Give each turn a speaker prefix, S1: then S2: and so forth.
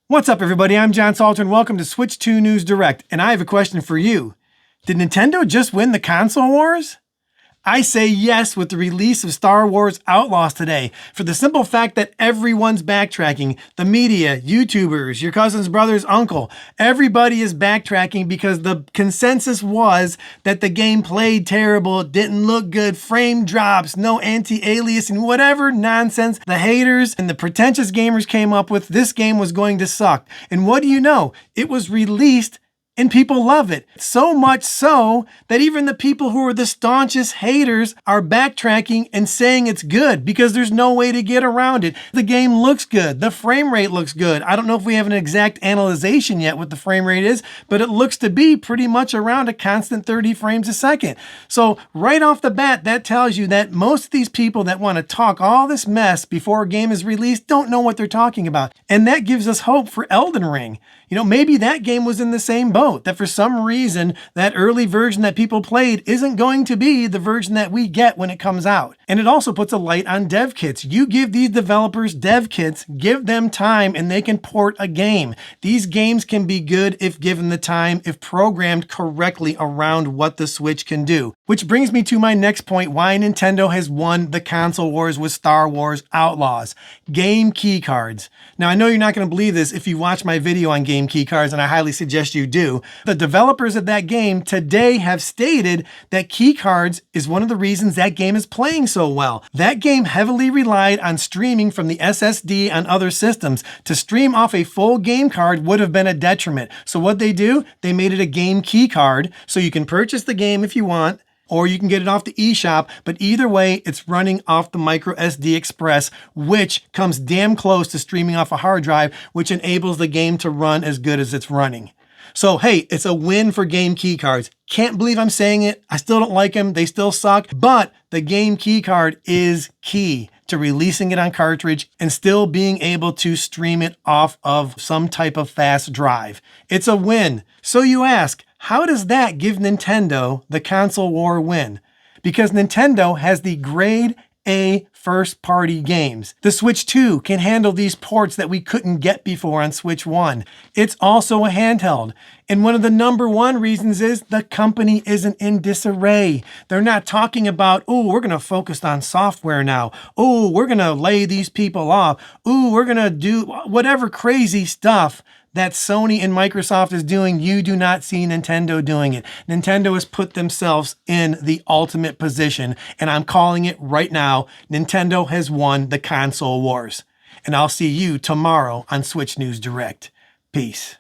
S1: What's up, everybody? I'm John Salter, and welcome to Switch 2 News Direct, and I have a question for you. Did Nintendo just win the console wars? I say yes with the release of Star Wars Outlaws today, for the simple fact that everyone's backtracking. The media, YouTubers, your cousin's brother's uncle, everybody is backtracking because the consensus was that the game played terrible, didn't look good, frame drops, no anti-aliasing, whatever nonsense the haters and the pretentious gamers came up with. This game was going to suck. And what do you know? It was released and people love it. So much so that even the people who are the staunchest haters are backtracking and saying it's good because there's no way to get around it. The game looks good. The frame rate looks good. I don't know if we have an exact analyzation yet what the frame rate is, but it looks to be pretty much around a constant 30 frames a second. So right off the bat, that tells you that most of these people that want to talk all this mess before a game is released don't know what they're talking about. And that gives us hope for Elden Ring. You know, maybe that game was in the same boat, that for some reason, that early version that people played isn't going to be the version that we get when it comes out. And it also puts a light on dev kits. You give these developers dev kits, give them time, and they can port a game. These games can be good if given the time, if programmed correctly around what the Switch can do. Which brings me to my next point, why Nintendo has won the console wars with Star Wars Outlaws. Game keycards. Now, I know you're not going to believe this if you watch my video on game keycards, and I highly suggest you do. The developers of that game today have stated that keycards is one of the reasons that game is playing so well. That game heavily relied on streaming from the SSD on other systems. To stream off a full game card would have been a detriment. So what they do, they made it a game keycard, so you can purchase the game if you want, or you can get it off the eShop, but either way, it's running off the micro SD Express, which comes damn close to streaming off a hard drive, which enables the game to run as good as it's running. So hey, it's a win for game keycards. Can't believe I'm saying it. I still don't like them. They still suck, but the game keycard is key to releasing it on cartridge and still being able to stream it off of some type of fast drive. It's a win. So you ask, how does that give Nintendo the console war win? Because Nintendo has the grade A first-party games. The Switch 2 can handle these ports that we couldn't get before on Switch 1. It's also a handheld. And one of the #1 reasons is the company isn't in disarray. They're not talking about, oh, we're going to focus on software now. Oh, we're going to lay these people off. Oh, we're going to do whatever crazy stuff that Sony and Microsoft is doing. You do not see Nintendo doing it. Nintendo has put themselves in the ultimate position, and I'm calling it right now. Nintendo has won the console wars. And I'll see you tomorrow on Switch News Direct. Peace.